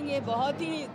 Think ये बहुत ही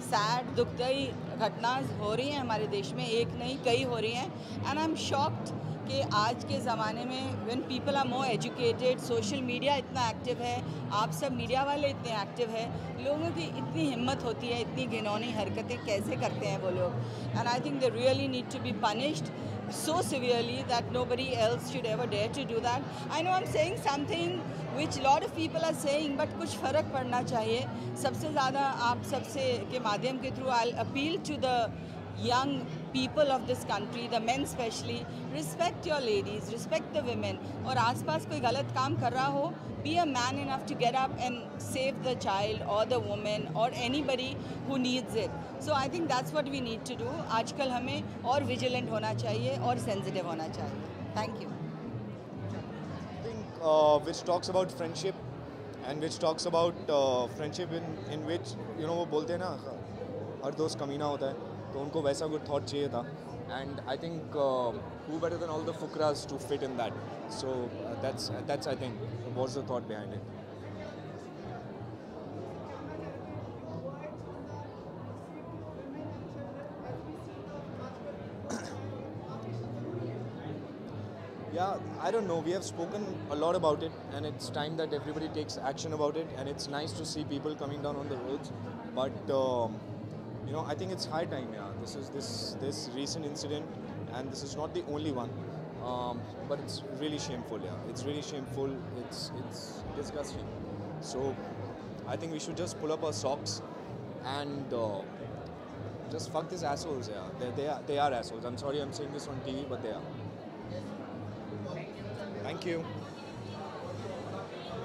sad दुखदाई घटना हो रही हैं हमारे देश में, एक नहीं कई हो रही हैं। एंड आई एम शॉक्ड कि आज के ज़माने में when people are more educated, social media इतना एक्टिव है, आप सब मीडिया वाले इतने एक्टिव है, लोगों की इतनी हिम्मत होती है, इतनी घिनौनी हरकतें कैसे करते हैं वो लोग। And I think they really need to be punished so severely that nobody else should ever dare to do that. I know I'm saying something which lot of people are saying, but कुछ फ़र्क पड़ना चाहिए। सबसे ज़्यादा आप सबसे के माध्यम के through I'll appeal to the young people of this country, the men especially, respect your ladies, respect the women. और आसपास कोई गलत काम कर रहा हो, be a man enough to get up and save the child or the woman or anybody who needs it. So I think that's what we need to do. आजकल हमें और vigilant होना चाहिए और sensitive होना चाहिए. Thank you. I think which talks about friendship and which talks about friendship in which वो बोलते हैं ना हर दोस्त कमीना होता है, तो उनको वैसा good thought चाहिए था. And I think who better than all the fukras to fit in that. So that's I think was the thought behind it. Yeah, I don't know. We have spoken a lot about it, and it's time that everybody takes action about it. And it's nice to see people coming down on the roads. But I think it's high time. Yeah, this recent incident, and this is not the only one. But it's really shameful. Yeah, it's really shameful. It's disgusting. So I think we should just pull up our socks and just fuck these assholes. Yeah, they are assholes. I'm sorry I'm saying this on TV, but they are. Thank you.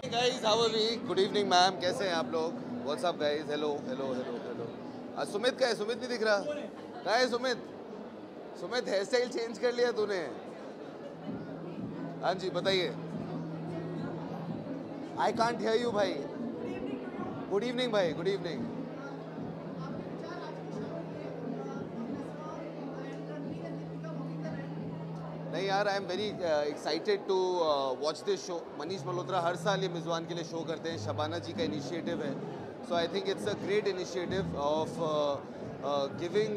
Hey guys, how are we? Good evening, ma'am. कैसे हैं आप लोग? What's up, guys? Hello. आज सुमित का है? सुमित नहीं दिख रहा? कहाँ है Sumit? Sumit hair style change कर लिया तूने? हाँ जी, बताइए. I can't hear you, भाई. Good evening, भाई. Good evening. नहीं यार, I am very excited to watch this show. Manish Malhotra हर साल ये मेज़बान के लिए शो करते हैं. शबाना जी का इनिशिएटिव है. So I think it's a great initiative of giving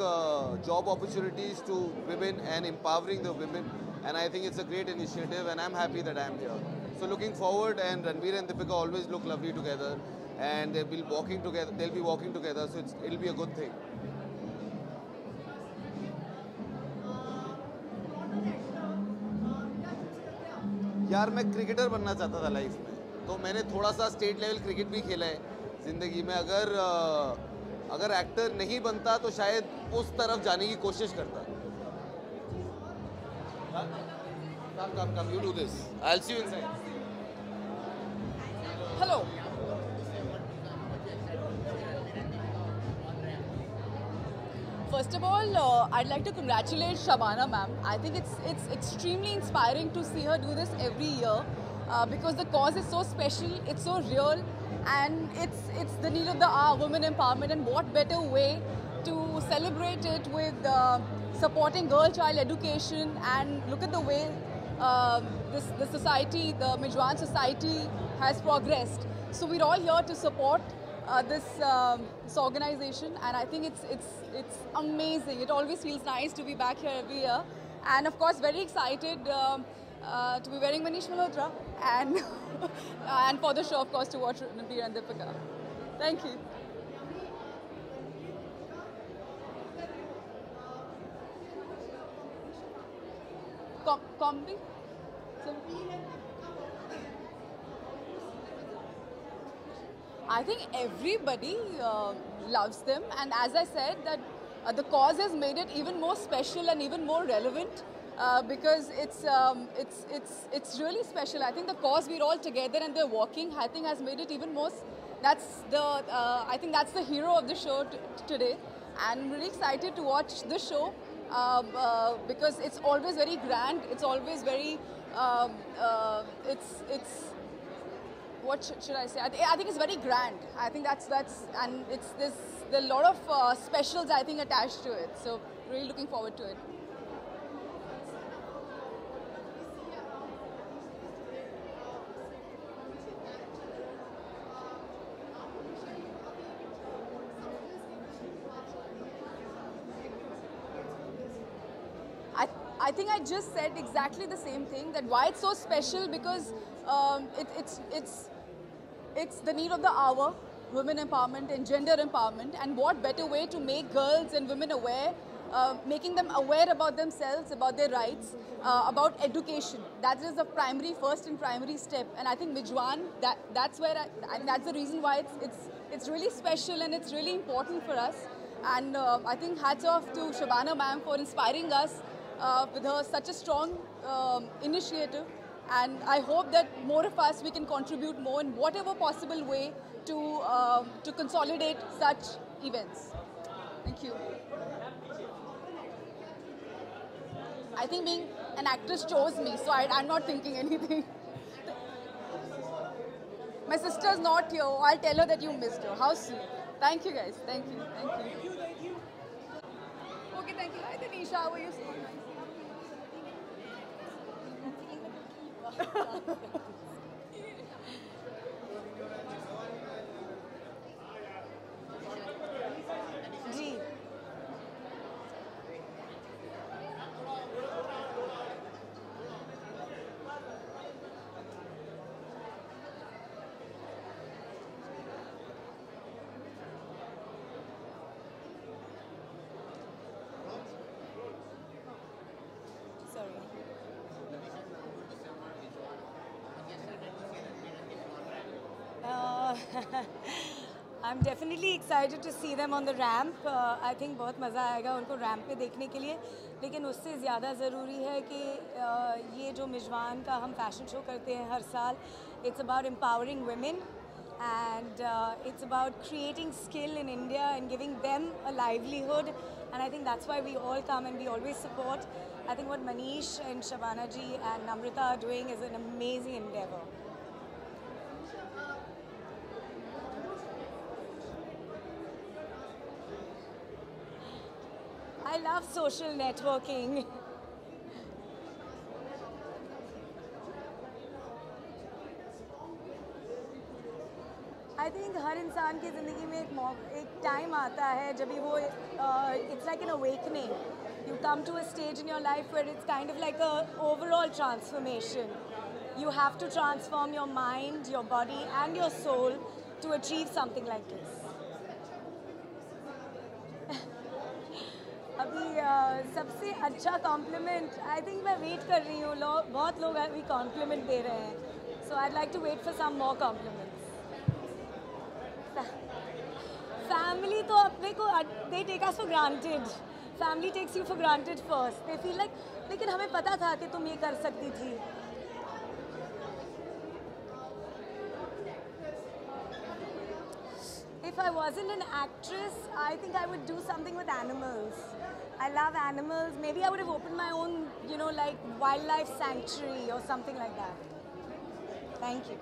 job opportunities to women and empowering the women, and I think it's a great initiative, and I'm happy that I'm here. So looking forward, and Ranveer and Deepika always look lovely together, and they'll be walking together, so it'll be a good thing. यार मैं cricketer बनना चाहता था life में, तो मैंने थोड़ा सा स्टेट लेवल क्रिकेट भी खेला है ज़िंदगी में. अगर एक्टर नहीं बनता तो शायद उस तरफ जाने की कोशिश करता. Come, you do this. I'll see you inside. Hello. First of all, I'd like to congratulate Shabana ma'am. I think it's extremely inspiring to see her do this every year because the cause is so special, it's so real, and it's the need of the hour, women empowerment, and what better way to celebrate it with supporting girl-child education. And look at the way the society, the Mijwan society has progressed. So we're all here to support this organization, and I think it's amazing. It always feels nice to be back here every year, and of course very excited to be wearing Manish Malhotra and and for the show, of course, to watch Ranveer and Deepika. Thank you. Comedy. I think everybody loves them, and as I said, that the cause has made it even more special and even more relevant because it's really special. I think the cause we're all together and they're walking, I think, has made it even more. I think that's the hero of the show today, and I'm really excited to watch the show because it's always very grand. It's always very it's. What should I say? I think it's very grand. I think that's and there's a lot of specials, I think, attached to it. So really looking forward to it. I think I just said exactly the same thing, that why it's so special, because it's the need of the hour, women empowerment and gender empowerment, and what better way to make girls and women aware, making them aware about themselves, about their rights, about education. That is the first and primary step. And I think Mizwan, that's where, and that's the reason why it's really special and it's really important for us. And I think hats off to Shabana ma'am for inspiring us with her such a strong initiative. And I hope that more of us, we can contribute more in whatever possible way to consolidate such events. Thank you. I think being an actress chose me, so I'm not thinking anything. My sister's not here. I'll tell her that you missed her. How sweet. Thank you, guys. Thank you. Thank you. Okay, thank you. Hi, Tanisha. How are you? So nice. Ji I'm definitely excited to see them on the ramp. I think बहुत मज़ा आएगा उनको ramp पे देखने के लिए, लेकिन उससे ज़्यादा ज़रूरी है कि ये जो मिजवान का हम फैशन शो करते हैं हर साल, it's about empowering women and it's about creating skill in India and giving them a livelihood, and I think that's why we all come and we always support. I think what Manish and Shabana ji and Namrata are doing is an amazing endeavor. I love social networking. I think हर इंसान की ज़िंदगी में एक time आता है जब वो it's like an awakening. You come to a stage in your life where it's kind of like a overall transformation. You have to transform your mind, your body and your soul to achieve something like this. अभी सबसे अच्छा compliment I think मैं wait कर रही हूँ, बहुत लोग अभी कॉम्प्लीमेंट दे रहे हैं, so I like to wait for some more compliments. Family तो अपने को they take us for granted, family takes you for granted first, they feel like लेकिन हमें पता था कि तुम ये कर सकती थी. If I wasn't an actress, I think I would do something with animals. I love animals. Maybe I would have opened my own, you know, like wildlife sanctuary or something like that. Thank you.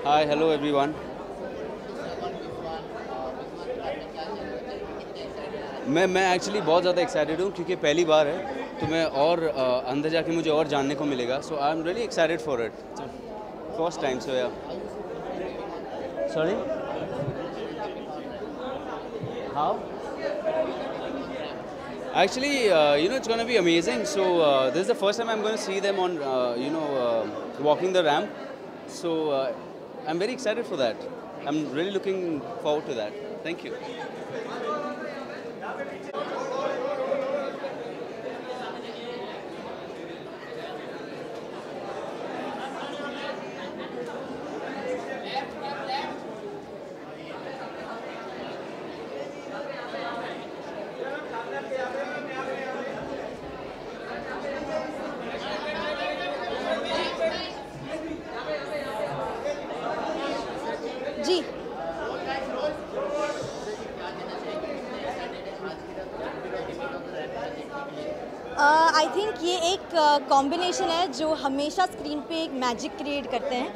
Hi, hello everyone. मैं actually बहुत ज़्यादा excited हूँ क्योंकि पहली बार है, तो मैं और अंदर जाके मुझे और जानने को मिलेगा. So I am really excited for it. First time. So yeah sorry how actually you know, it's going to be amazing. So this is the first time I'm going to see them on you know, walking the ramp. So I'm very excited for that. I'm really looking forward to that. Thank you. जी I think ये एक combination है जो हमेशा screen पे एक magic create करते हैं,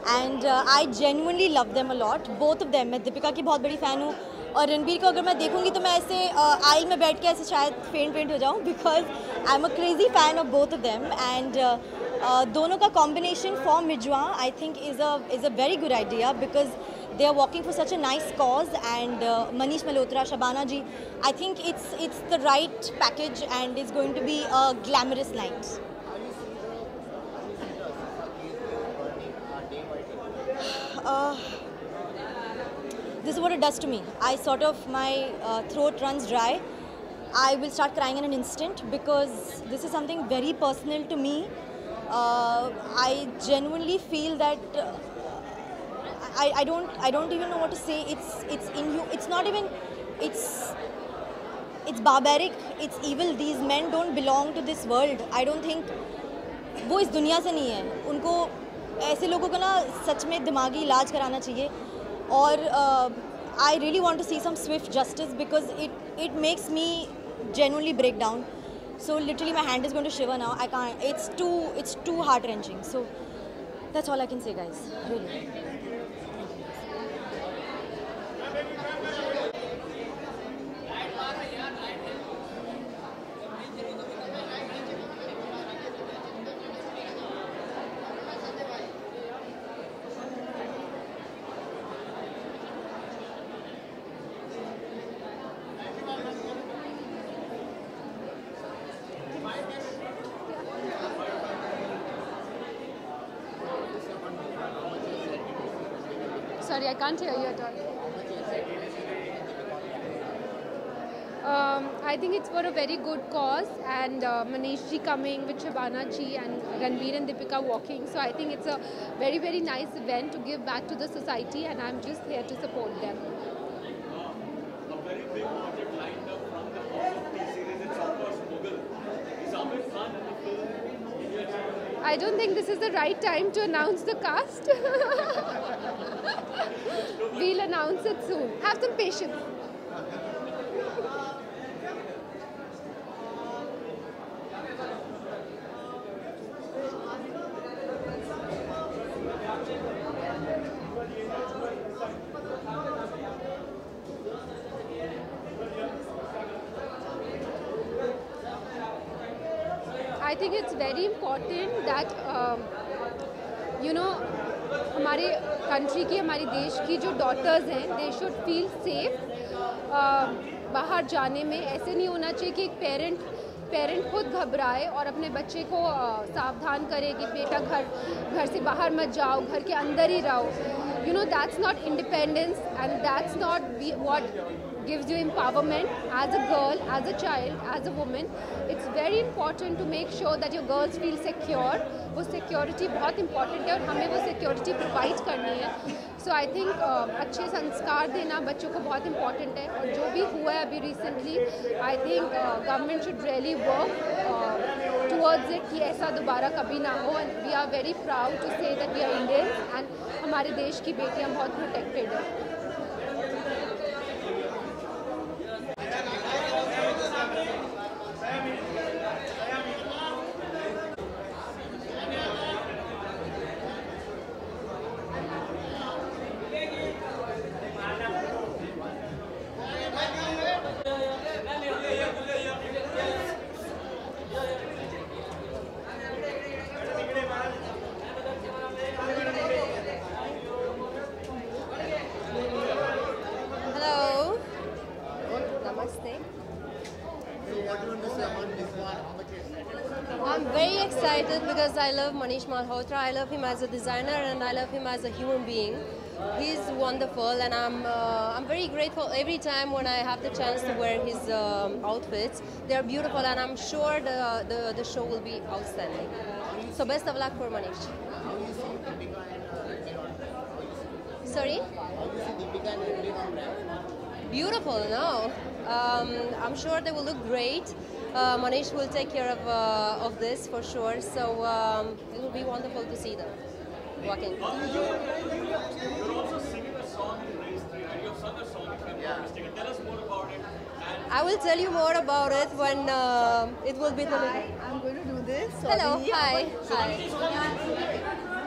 and I genuinely love them a lot, both of them. मैं दीपिका की बहुत बड़ी फ़ैन हूँ और रणबीर को अगर मैं देखूंगी तो मैं ऐसे आई में बैठ के ऐसे शायद फेंट हो जाऊँ, because I am a crazy fan of both of them. And दोनों का combination for Mijwan I think is a very good idea, because they are walking for such a nice cause, and Manish Malhotra, Shabana ji, I think it's the right package, and it's going to be a glamorous night. This is what it does to me. I sort of, my throat runs dry. I will start crying in an instant because this is something very personal to me. I genuinely feel that I don't even know what to say. It's not even, it's barbaric, it's evil. These men don't belong to this world. I don't think वो इस दुनिया से नहीं है. उनको ऐसे लोगों को ना सच में दिमागी इलाज कराना चाहिए. और I really want to see some swift justice because it makes me genuinely break down. So literally my hand is going to shiver now. I can't. It's too heart wrenching. So that's all I can say, guys. Really. Sorry, I can't hear you at all. I think it's for a very good cause, and Manish ji coming with Shabana ji and Ranveer and Deepika walking. So I think it's a very, very nice event to give back to the society, and I'm just here to support them. A very big project lined up from the House of T series. It's our first Mughal. Is Amir Khan in the film? I don't think this is the right time to announce the cast. We'll announce it soon. Have some patience. I think it's very important that हमारे country की, हमारी देश की जो daughters हैं, they should feel safe. बाहर जाने में ऐसे नहीं होना चाहिए कि एक पेरेंट खुद घबराए और अपने बच्चे को सावधान करे कि बेटा घर से बाहर मत जाओ, घर के अंदर ही रहो. That's not independence, and that's not what gives you empowerment as a girl, as a child, as a woman. It's very important to make sure that your girls feel secure. वो security बहुत important है और हमें वो security provide करनी है. So I think अच्छे संस्कार देना बच्चों को बहुत important है. और जो भी हुआ है अभी recently, I think government should really work towards it कि ऐसा दोबारा कभी ना हो. And we are very proud to say that we are Indians and हमारे देश की बेटियाँ बहुत protected हैं. I'm very excited because I love Manish Malhotra. I love him as a designer and I love him as a human being. He's wonderful, and I'm very grateful every time when I have the chance to wear his outfits. They're beautiful, and I'm sure the show will be outstanding. So best of luck for Manish. Sorry? Beautiful, no? I'm sure they will look great. Manish will take care of this for sure, so it will be wonderful to see them walking. You're also singing a song in Race 3, and you've sung a song, if I'm not mistaken. Tell us more about it. I will tell you more about it when it will be delivered. Hi, I'm going to do this. Hello, hi.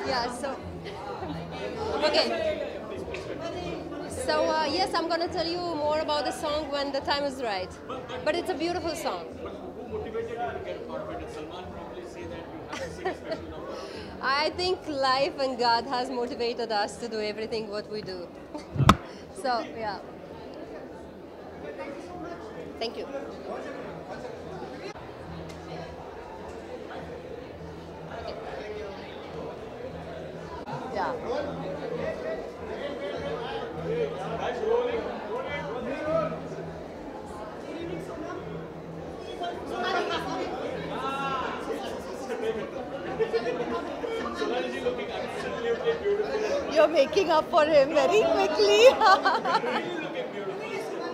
Yeah, so... Okay. So, yes, I'm going to tell you more about the song when the time is right. But it's a beautiful song. Who motivated you to get a part of it? Did Salman probably say that you have to sing a special number? I think life and God has motivated us to do everything what we do. So yeah. Thank you. Yeah. You're making up for him very quickly.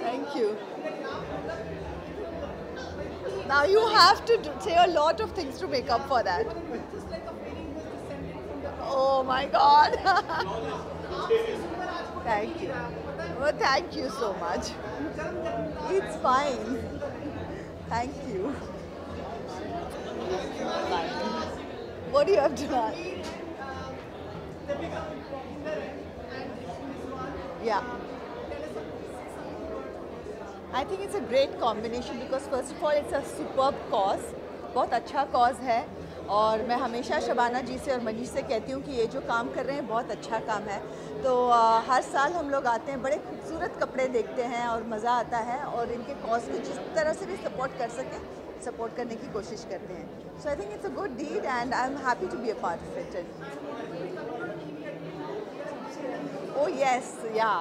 Thank you. Now you have to say a lot of things to make up for that. Oh my God. Thank you. Well, thank you so much. It's fine. Thank you. Fine. What do you have done? Yeah. I think it's a great combination because first of all it's a superb cause. बहुत अच्छा cause है और मैं हमेशा शबाना जी से और मनीष से कहती हूँ कि ये जो काम कर रहे हैं बहुत अच्छा काम है। तो हर साल हम लोग आते हैं, बड़े खूबसूरत कपड़े देखते हैं और मज़ा आता है और इनके कॉज को जिस तरह से भी सपोर्ट कर सकें सपोर्ट करने की कोशिश करते हैं। So I think it's a good deed and I am happy to be a part of it. Oh yes, yeah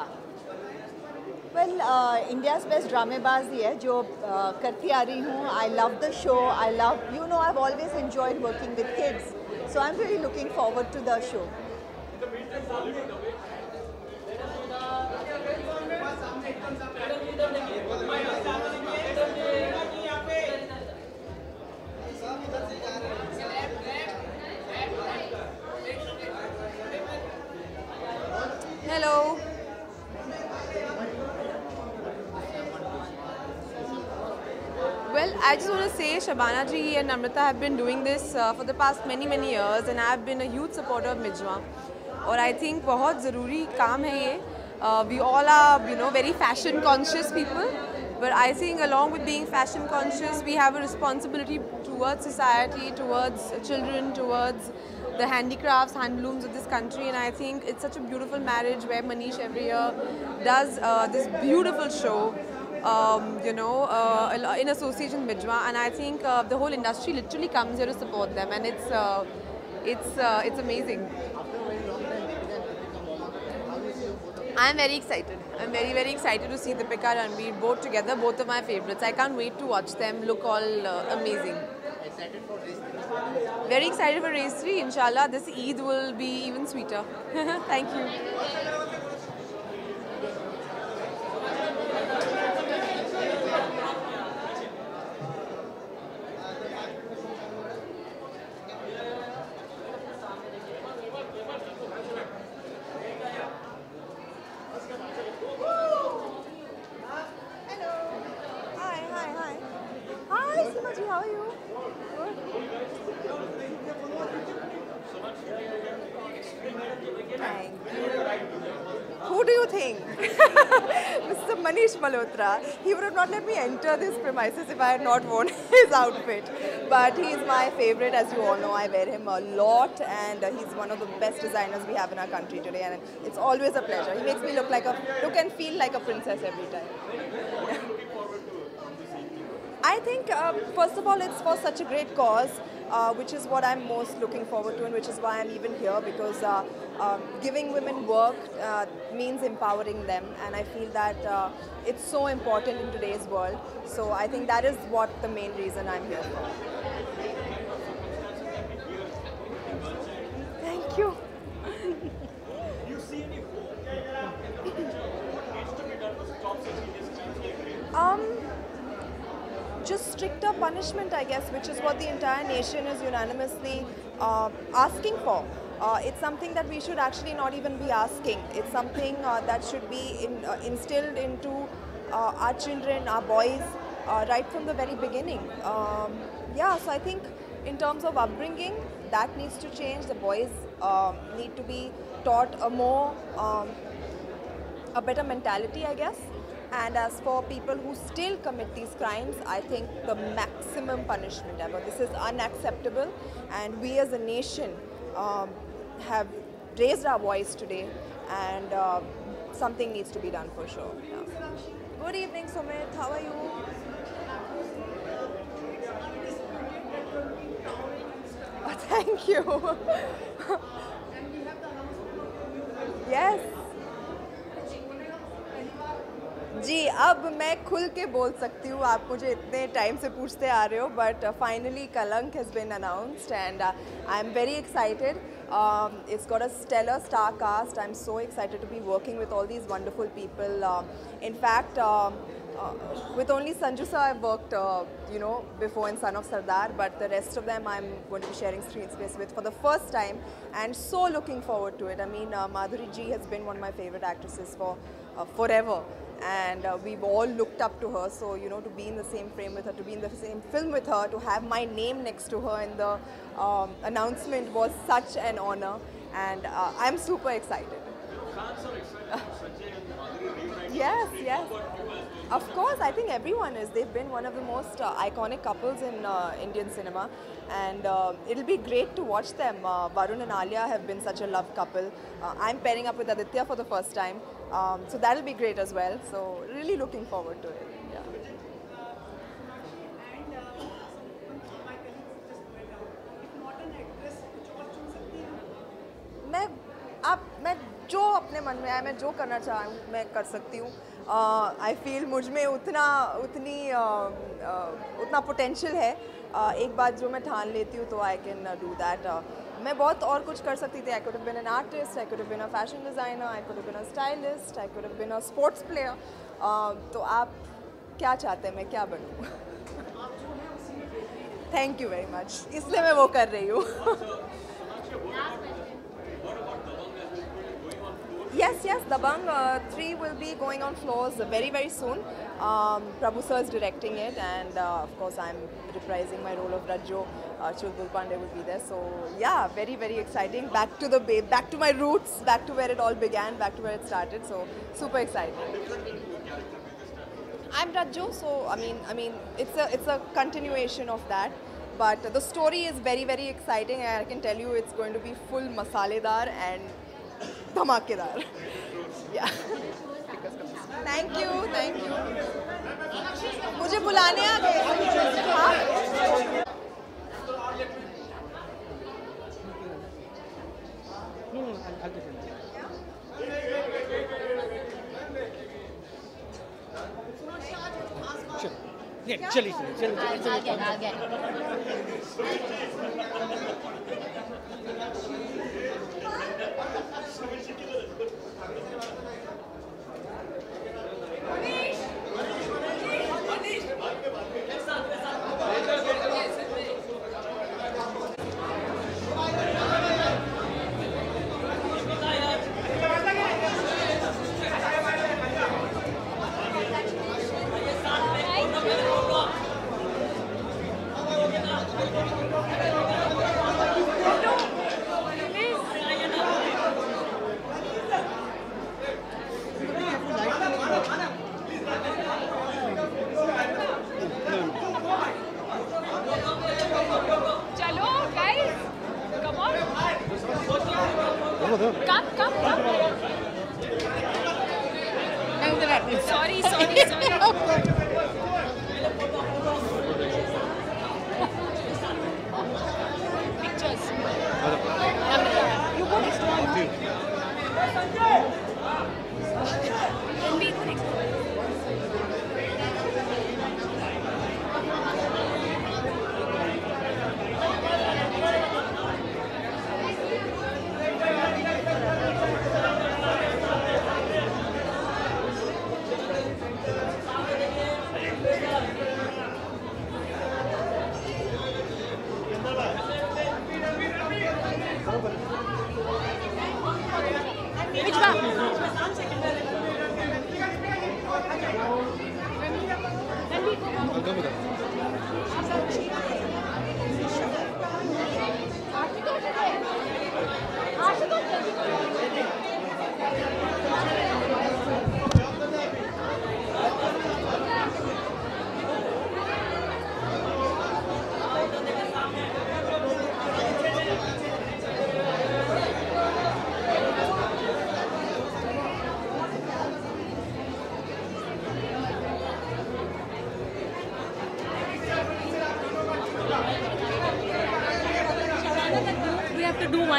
well India's best Dramebaaz ही है जो करती आ रही हूँ। I love the show, I love, you know, I have always enjoyed working with kids, so I am really looking forward to the show. Hello. Well, I just want to say Shabana ji and Namrata have been doing this for the past many years and I have been a huge supporter of Mijwa. और I think बहुत ज़रूरी काम है ये. We all are, you know, very fashion conscious people. But I think along with being fashion conscious, we have a responsibility towards society, towards children, towards the handicrafts, handlooms of this country. And I think it's such a beautiful marriage where Manish every year does this beautiful show, you know, in association with Mijwa. And I think the whole industry literally comes here to support them, and it's amazing. I'm very excited. I'm very excited to see Deepika and Ranveer both together, both of my favorites. I can't wait to watch them look all amazing. Excited for race 3? Very excited for race 3. Inshallah, this Eid will be even sweeter. Thank you. How are you? Thank you. Who do you think? Mr. Manish Malhotra. He would have not let me enter these premises if I had not worn his outfit. But he is my favorite, as you all know. I wear him a lot, and he's one of the best designers we have in our country today. And it's always a pleasure. He makes me look and feel like a princess every time. I think, first of all, it's for such a great cause, which is what I'm most looking forward to, and which is why I'm even here, because giving women work means empowering them, and I feel that it's so important in today's world. So I think that is what the main reason I'm here for. Thank you. Just stricter punishment, I guess, which is what the entire nation is unanimously asking for. It's something that we should actually not even be asking. It's something that should be instilled into our children, our boys, right from the very beginning. Yeah, so I think in terms of upbringing, that needs to change. The boys need to be taught a better mentality, I guess. And as for people who still commit these crimes, I think the maximum punishment ever. This is unacceptable, and we as a nation have raised our voice today and something needs to be done for sure. Yeah. Good evening, Sumit. How are you? Oh, thank you. Yes. जी अब मैं खुल के बोल सकती हूँ, आप मुझे इतने टाइम से पूछते आ रहे हो, but finally Kalank has been announced and I am very excited. It's got a stellar star cast. I'm so excited to be working with all these wonderful people. In fact, with only Sanju sir I've worked, before in Son of Sardar, but the rest of them I'm going to be sharing screen space with for the first time, and so looking forward to it. I mean, Madhuri ji has been one of my favorite actresses for forever. And we've all looked up to her, so to be in the same frame with her, to be in the same film with her, to have my name next to her in the announcement was such an honor, and I'm super excited. Yes. Of course, I think everyone is. They've been one of the most iconic couples in Indian cinema, and it'll be great to watch them. Varun and Alia have been such a love couple. I'm pairing up with Aditya for the first time, so that'll be great as well. So really looking forward to it. Yeah. मैं जो अपने मन में आया, मैं जो करना चाहूँ मैं कर सकती हूँ. आई फील मुझ में उतना पोटेंशियल है. एक बात जो मैं ठान लेती हूँ तो आई कैन डू दैट. मैं बहुत और कुछ कर सकती थी. I could have been an artist, I could have been a fashion designer, I could have been a stylist, I could have been a sports player. तो आप क्या चाहते हैं मैं क्या बनूँ? Thank you very much. इसलिए मैं वो कर रही हूँ. Yes, Dabang 3 will be going on floors very, very soon. Prabhu sir is directing it, and of course I'm reprising my role of Rajjo. Chulbul Pandey will be there. So yeah, very, very exciting. Back to my roots, back to where it all began, back to where it started. So super excited. I'm Rajjo, so I mean it's a continuation of that. But the story is very, very exciting, and I can tell you it's going to be full masaledar and धमाकेदार. Yeah. Thank you. मुझे बुलाने आ गए. चलिए. Sorry. Pictures. You go next one. Can we go next one?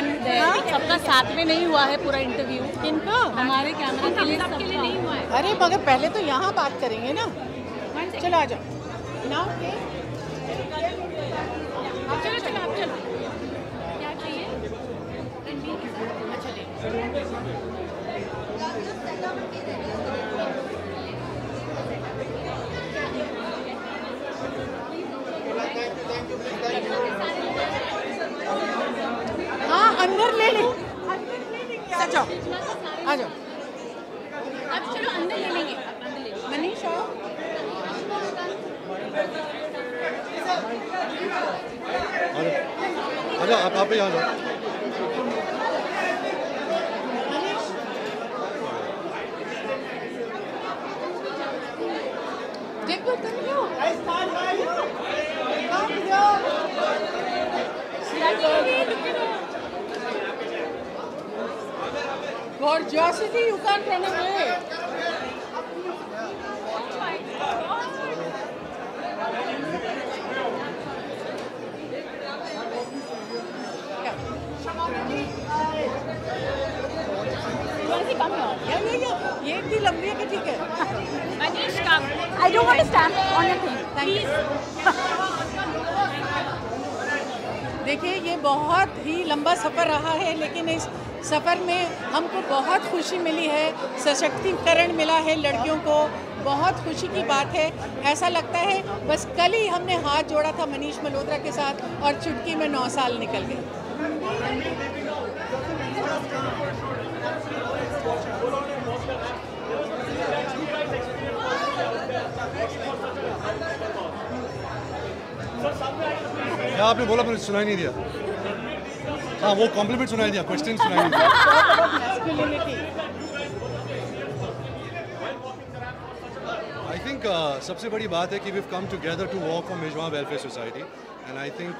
सबका साथ में नहीं हुआ है पूरा इंटरव्यू। किनको? हमारे कैमरा के लिए नहीं हुआ है। अरे मगर पहले तो यहाँ बात करेंगे ना। चलो आ जाओ ना। चलो चलो आप चलो। क्या चाहिए? हाँ अंदर ले ले। आ जाओ आ जाओ। अब चलो अंदर ले लेंगे। मनीष आओ। आजा आप ही आ जाओ। देखो तुम क्यों? Gorgeosity, you can't run away. ये इतनी लंबी है कि ठीक है। मनीष कम। I don't want to stand on your thing. Please. देखिए ये बहुत ही लंबा सफ़र रहा है, लेकिन इस सफ़र में हमको बहुत खुशी मिली है, सशक्तिकरण मिला है लड़कियों को, बहुत खुशी की बात है। ऐसा लगता है बस कल ही हमने हाथ जोड़ा था मनीष मल्होत्रा के साथ और चुटकी में 9 साल निकल गए। क्या आपने बोला मुझे सुनाई नहीं दिया। हाँ वो कॉम्प्लीमेंट सुनाई दिया, क्वेश्चन सुनाई नहीं दिया। आई थिंक सबसे बड़ी बात है कि we have come together to work for Mijwan welfare society and I think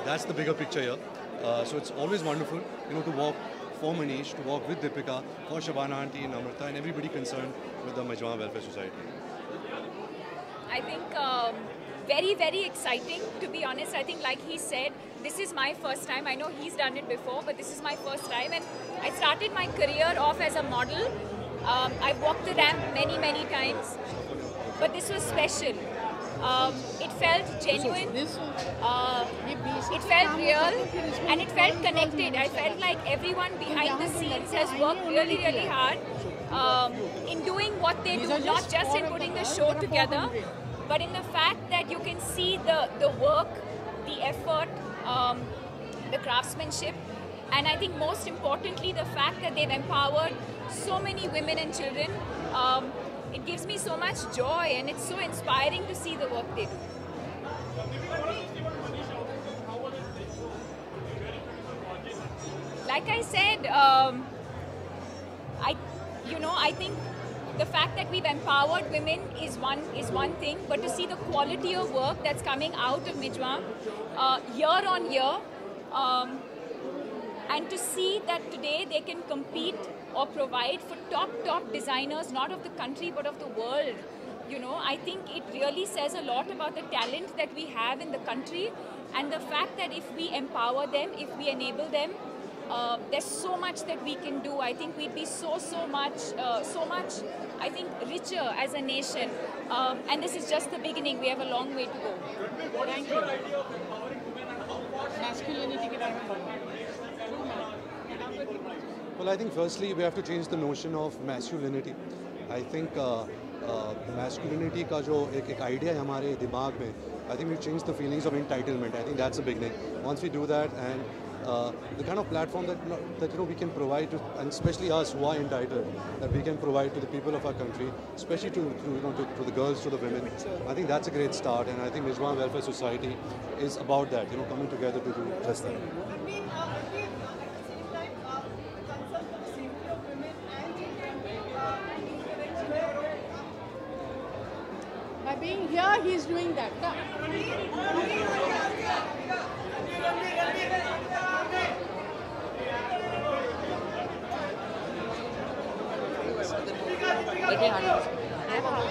that's the bigger picture here. So it's always wonderful you know to work for Manish, to work with Deepika, for Shabana aunty, Namrata and everybody concerned with the Majwan Welfare Society. I think very, very exciting, to be honest. I think like he said, this is my first time. I know he's done it before, but this is my first time. And I started my career off as a model. I've walked the ramp many, many times. But this was special. It felt genuine, it felt real, and it felt connected. I felt like everyone behind the scenes has worked really, really hard in doing what they do, not just in putting the show together, but in the fact that you can see the work, the effort, the craftsmanship, and I think most importantly the fact that they've empowered so many women and children. It gives me so much joy and it's so inspiring to see the work they do. Like I said, I think the fact that we've empowered women is one thing, but to see the quality of work that's coming out of Mijwan year on year, and to see that today they can compete or provide for top designers, not of the country but of the world. You know, I think it really says a lot about the talent that we have in the country, and the fact that if we empower them, if we enable them, there's so much that we can do. I think we'd be so much, I think, richer as a nation. And this is just the beginning. We have a long way to go. Thank you. Masculinity ke baare mein Well, I think firstly we have to change the notion of masculinity. I think masculinity का जो एक idea है हमारे दिमाग में, I think we've changed the feelings of entitlement. I think that's a beginning. Once we do that, and the kind of platform that we can provide to, and especially us who are entitled, that we can provide to the people of our country, especially to the girls, to the women. I think that's a great start, and I think Mijwan Welfare Society is about that. Coming together to do just that. By being here, he's doing that. I have a